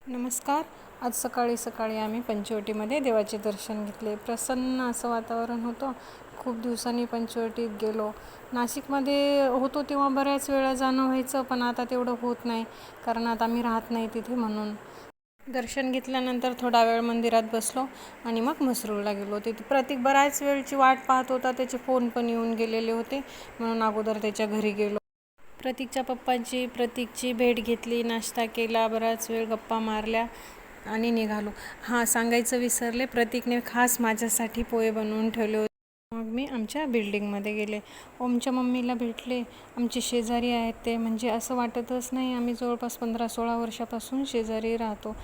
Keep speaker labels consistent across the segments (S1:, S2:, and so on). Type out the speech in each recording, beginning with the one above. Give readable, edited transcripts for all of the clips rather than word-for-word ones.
S1: नमस्कार. आज सकाळी सकाळी आम्ही पंचवटीमध्ये देवाचे दर्शन घेतले. प्रसन्न असं वातावरण होतं. खूप दिवसांनी पंचवटीत गेलो. नाशिकमध्ये होतो तेव्हा बऱ्याच वेळा जाणं व्हायचं, पण आता तेवढं होत नाही, कारण आता आम्ही राहत नाही तिथे. म्हणून दर्शन घेतल्यानंतर थोडा वेळ मंदिरात बसलो आणि मग म्हसरूळला गेलो. तिथे प्रतीक बऱ्याच वेळची वाट पाहत होता. त्याचे फोन पण येऊन गेलेले होते, म्हणून अगोदर त्याच्या घरी गेलो. प्रतीकच्या पप्पांची प्रतीकची भेट घेतली, नाश्ता केला, बराच वेळ गप्पा मारल्या आणि निघालो. सांगायचं विसरले, प्रतीकने खास माझ्यासाठी पोहे बनवून ठेवले होते. मग मी आमच्या बिल्डिंगमध्ये गेले. ओमच्या मम्मीला भेटले. आमचे शेजारी आहेत ते, म्हणजे असं वाटतच नाही, आम्ही जवळपास 15-16 वर्षापासून शेजारी राहतो.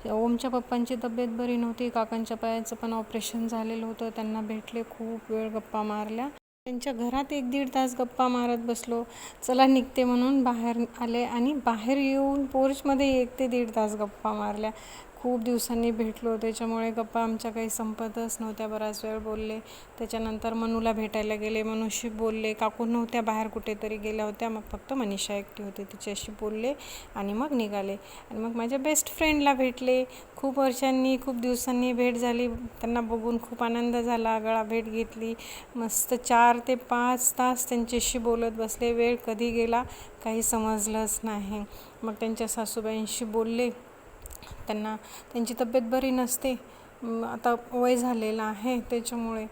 S1: ओमच्या पप्पांची तब्येत बरी नव्हती. काकांच्या पायाचं पण ऑपरेशन झालेलं होतं. त्यांना भेटले, खूप वेळ गप्पा मारल्या. त्यांच्या घरात 1-1.5 तास गप्पा मारत बसलो. चला निघते म्हणून बाहेर आले आणि बाहेर येऊन पोर्चमध्ये 1 ते 1.5 तास गप्पा मारल्या. खूप दिवसांनी भेटलो, त्याच्यामुळे गप्पा आमच्या काही संपतच नव्हत्या. बराच वेळ बोलले. त्याच्यानंतर मनूला भेटायला गेले, मनूशी बोलले. काकू नव्हत्या, बाहेर कुठेतरी गेल्या होत्या. मग फक्त मनीषा एकटी होती, तिच्याशी बोलले आणि मग निघाले. आणि मग माझ्या बेस्ट फ्रेंडला भेटले. खूप वर्षांनी, खूप दिवसांनी भेट झाली. त्यांना बघून खूप आनंद झाला. गळा भेट घेतली. मस्त 4 ते 5 तास त्यांच्याशी बोलत बसले. वेळ कधी गेला काही समजलंच नाही. मग त्यांच्या सासूबाईंशी बोलले. त्यांची तब्येत बरी नसते, आता वय झालेलं आहे, त्याच्यामुळे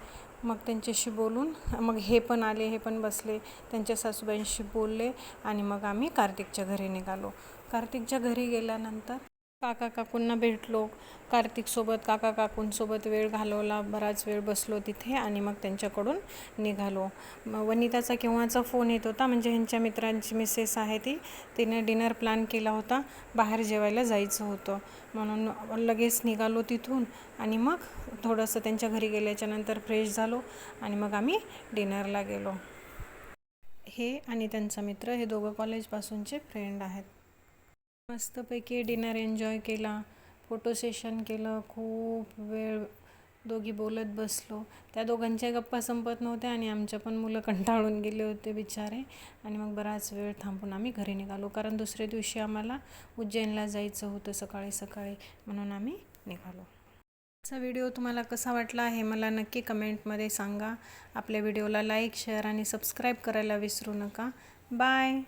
S1: मग त्यांच्याशी बोलून मग हे पण आले, हे पण बसले. त्यांच्या सासूबाईंशी बोलले आणि मग आम्ही कार्तिकच्या घरी निघालो. कार्तिकच्या घरी गेल्यानंतर काका काकूंना भेटलो. कार्तिकसोबत काका काकूंसोबत वेळ घालवला. बराच वेळ बसलो तिथे आणि मग त्यांच्याकडून निघालो. वनिताचा केव्हाचा फोन येत होता, म्हणजे ह्यांच्या मित्रांची मिसेस आहे तिने डिनर प्लॅन केला होता. बाहेर जेवायला जायचं होतं, म्हणून लगेच निघालो तिथून. आणि मग थोडंसं त्यांच्या घरी गेल्याच्यानंतर फ्रेश झालो आणि मग आम्ही डिनरला गेलो. हे आणि त्यांचा मित्र, हे दोघं कॉलेजपासूनचे फ्रेंड आहेत. मस्तपैकी डिनर एन्जॉय केला, फोटो सेशन केलं. खूप वेळ दोघी बोलत बसलो. त्या दोघांच्या गप्पा संपत नव्हत्या आणि आमच्या पण मुलं कंटाळून गेले होते बिचारे. आणि मग बराच वेळ थांबून आम्ही घरी निघालो, कारण दुसऱ्या दिवशी आम्हाला उज्जैनला जायचं होतं सकाळी सकाळी, म्हणून आम्ही निघालो. आजचा व्हिडिओ तुम्हाला कसा वाटला हे मला नक्की कमेंटमध्ये सांगा. आपल्या व्हिडिओला लाईक, शेअर आणि सबस्क्राईब करायला विसरू नका. बाय.